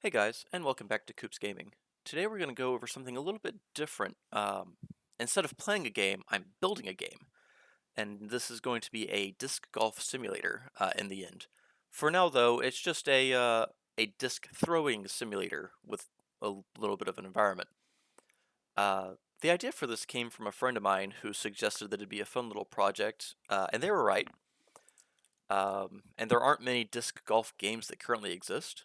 Hey guys, and welcome back to Coops Gaming. Today we're going to go over something a little bit different. Instead of playing a game, I'm building a game, and this is going to be a disc golf simulator in the end. For now, though, it's just a disc throwing simulator with a little bit of an environment. The idea for this came from a friend of mine who suggested that it'd be a fun little project, and they were right. And there aren't many disc golf games that currently exist.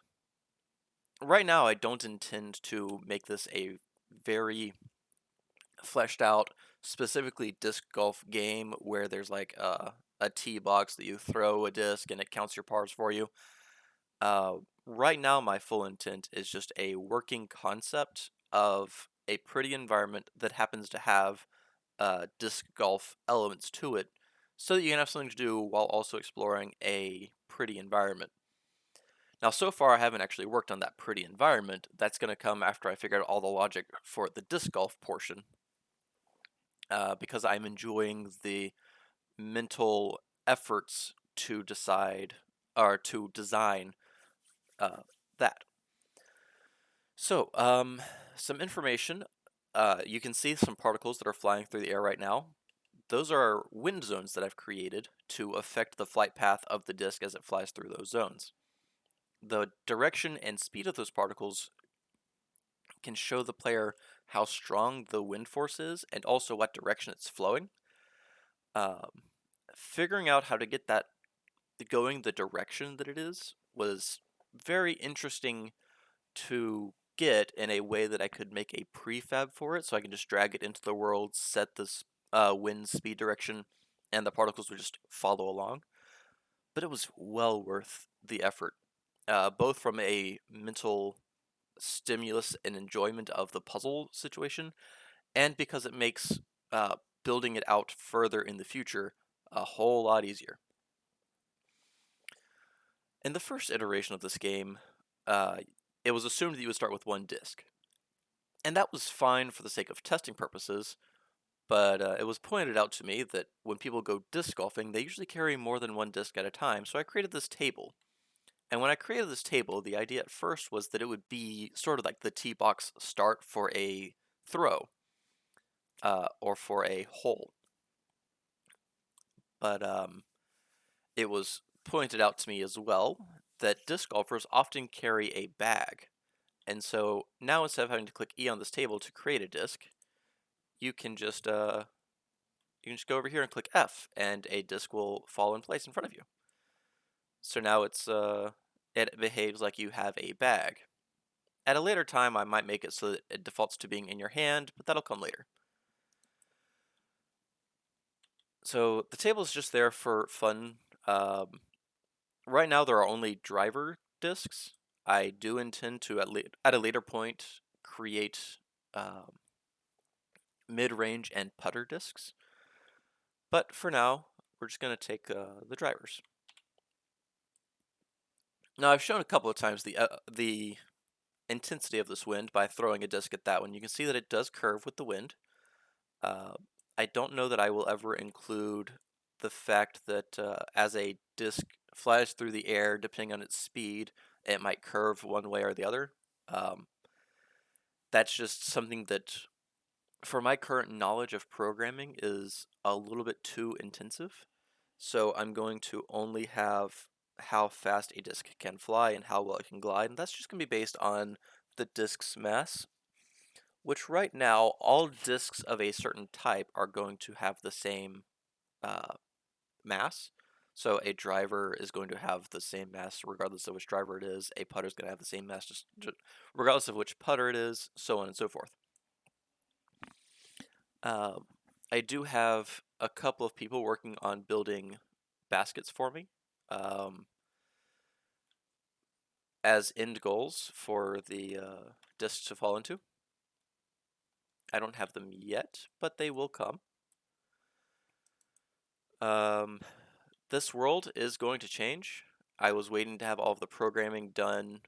Right now, I don't intend to make this a very fleshed out, specifically disc golf game where there's like a tee box that you throw a disc and it counts your pars for you. Right now, my full intent is just a working concept of a pretty environment that happens to have disc golf elements to it, so that you can have something to do while also exploring a pretty environment. Now, so far, I haven't actually worked on that pretty environment. That's going to come after I figure out all the logic for the disc golf portion, because I'm enjoying the mental efforts to decide or to design uh, that. So, some information. You can see some particles that are flying through the air right now. Those are wind zones that I've created to affect the flight path of the disc as it flies through those zones. The direction and speed of those particles can show the player how strong the wind force is and also what direction it's flowing. Um, Figuring out how to get that going the direction that it is was very interesting to get in a way that I could make a prefab for it, so I can just drag it into the world, set this wind speed direction, and the particles would just follow along. But it was well worth the effort, both from a mental stimulus and enjoyment of the puzzle situation, and because it makes uh, building it out further in the future a whole lot easier. In the first iteration of this game, uh, it was assumed that you would start with one disc, and that was fine for the sake of testing purposes, but it was pointed out to me that when people go disc golfing, they usually carry more than one disc at a time, so I created this table. And when I created this table, the idea at first was that it would be sort of like the tee box start for a throw, or for a hole. But it was pointed out to me as well that disc golfers often carry a bag. And so now instead of having to click E on this table to create a disc, you can just go over here and click F, and a disc will fall in place in front of you. So now it behaves like you have a bag. At a later time, I might make it so that it defaults to being in your hand, but that'll come later. So the table is just there for fun. Right now, there are only driver discs. I do intend to, at a later point, create um, mid-range and putter discs. But for now, we're just going to take the drivers. Now, I've shown a couple of times the intensity of this wind by throwing a disc at that one. You can see that it does curve with the wind. Uh, I don't know that I will ever include the fact that as a disc flies through the air, depending on its speed, it might curve one way or the other. Um, that's just something that, for my current knowledge of programming, is a little bit too intensive. So I'm going to only have how fast a disc can fly and how well it can glide, and that's just going to be based on the disc's mass, which right now, all discs of a certain type are going to have the same uh, mass. So a driver is going to have the same mass regardless of which driver it is. A putter is going to have the same mass just regardless of which putter it is, so on and so forth. Um, I do have a couple of people working on building baskets for me as end goals for the discs to fall into. I don't have them yet, but they will come. Um, this world is going to change. I was waiting to have all of the programming done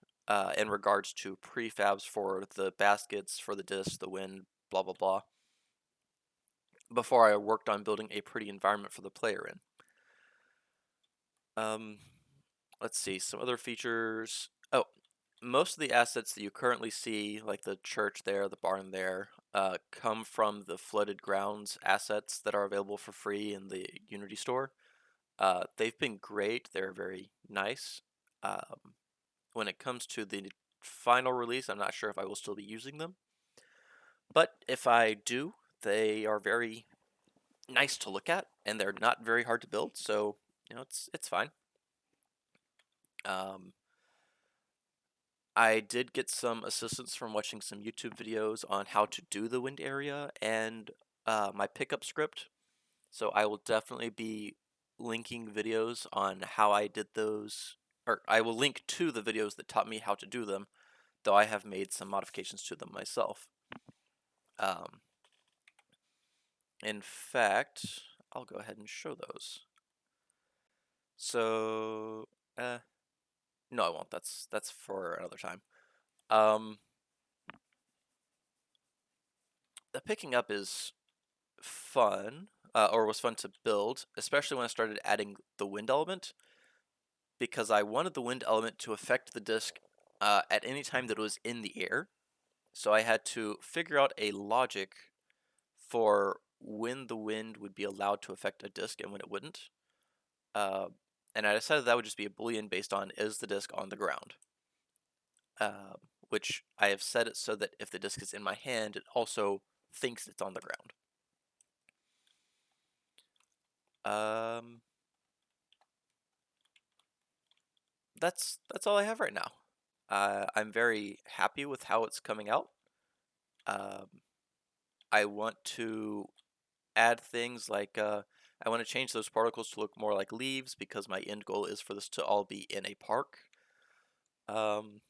in regards to prefabs for the baskets, for the disc, the wind, blah blah blah, before I worked on building a pretty environment for the player in. Let's see, some other features. Oh, most of the assets that you currently see, like the church there, the barn there, come from the flooded grounds assets that are available for free in the Unity store. They've been great. They're very nice. Um, when it comes to the final release, I'm not sure if I will still be using them, but if I do, they are very nice to look at, and they're not very hard to build, so it's fine. Um, I did get some assistance from watching some YouTube videos on how to do the wind area and my pickup script, so I will definitely be linking videos on how I did those, or I will link to the videos that taught me how to do them, though I have made some modifications to them myself. Um, in fact, I'll go ahead and show those. So, no, I won't. That's for another time. Um, the picking up is fun, or was fun to build, especially when I started adding the wind element, because I wanted the wind element to affect the disc at any time that it was in the air. So I had to figure out a logic for when the wind would be allowed to affect a disc and when it wouldn't. Uh, and I decided that would just be a boolean based on is the disc on the ground, uh, which I have set it so that if the disc is in my hand, it also thinks it's on the ground. Um, that's all I have right now. I'm very happy with how it's coming out. Um, I want to add things like I want to change those particles to look more like leaves because my end goal is for this to all be in a park. Um,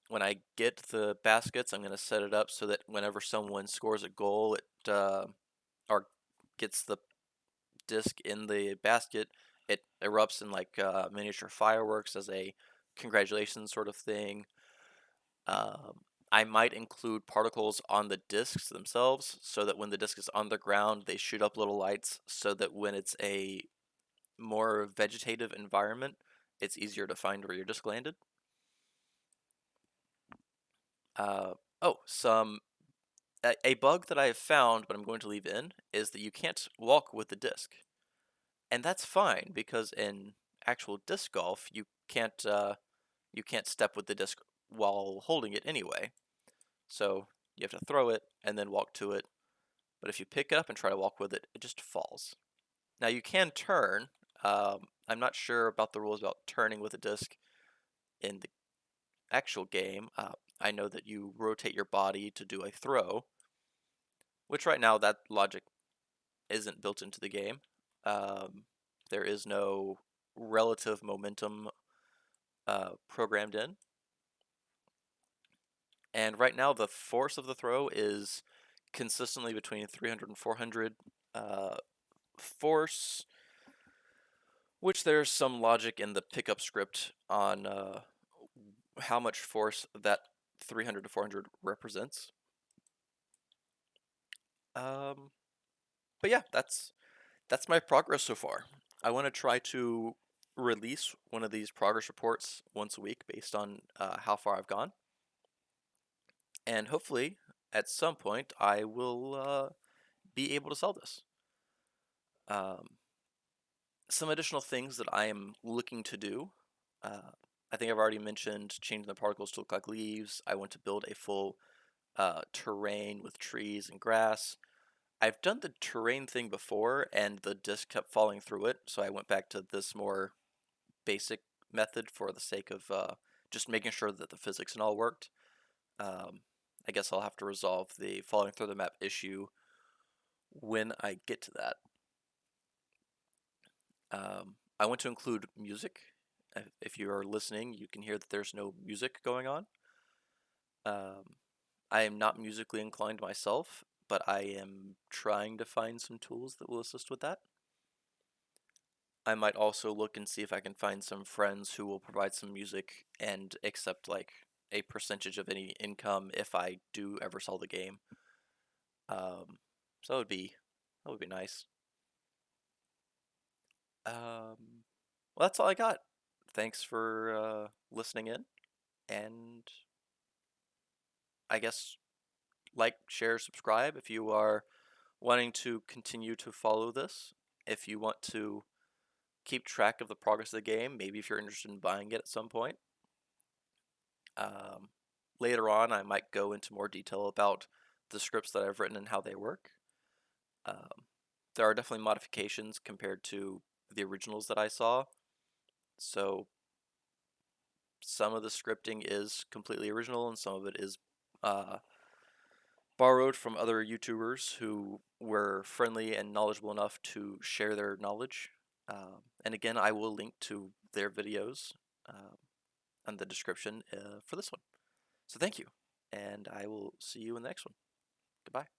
when I get the baskets, I'm going to set it up so that whenever someone scores a goal, it or gets the disc in the basket, it erupts in like miniature fireworks as a congratulations sort of thing. Um, I might include particles on the discs themselves so that when the disc is on the ground, they shoot up little lights so that when it's a more vegetative environment, it's easier to find where your disc landed. Uh, oh, a bug that I have found, but I'm going to leave in, is that you can't walk with the disc. And that's fine because in actual disc golf, you can't step with the disc while holding it anyway. So you have to throw it and then walk to it. But if you pick it up and try to walk with it, it just falls. Now you can turn. I'm not sure about the rules about turning with a disc in the actual game. I know that you rotate your body to do a throw, which right now that logic isn't built into the game. Um, there is no relative momentum programmed in. And right now the force of the throw is consistently between 300 and 400 force, which there's some logic in the pickup script on how much force that 300 to 400 represents. Um, but yeah, that's my progress so far. I want to try to release one of these progress reports once a week based on how far I've gone, and hopefully at some point I will be able to sell this. Um, some additional things that I am looking to do. Uh, I think I've already mentioned changing the particles to look like leaves. I want to build a full terrain with trees and grass. I've done the terrain thing before and the disc kept falling through it, so I went back to this more basic method for the sake of just making sure that the physics and all worked. Um, I guess I'll have to resolve the falling through the map issue when I get to that. I want to include music. If you are listening, you can hear that there's no music going on. Um, I am not musically inclined myself, but I am trying to find some tools that will assist with that. I might also look and see if I can find some friends who will provide some music and accept like a percentage of any income if I do ever sell the game. So that would be nice. Well, that's all I got. Thanks for listening in, and I guess like, share, subscribe if you are wanting to continue to follow this. If you want to keep track of the progress of the game, maybe if you're interested in buying it at some point. Um, Later on, I might go into more detail about the scripts that I've written and how they work. Um, there are definitely modifications compared to the originals that I saw. So some of the scripting is completely original and some of it is borrowed from other YouTubers who were friendly and knowledgeable enough to share their knowledge. And again, I will link to their videos in the description for this one. So thank you, and I will see you in the next one. Goodbye.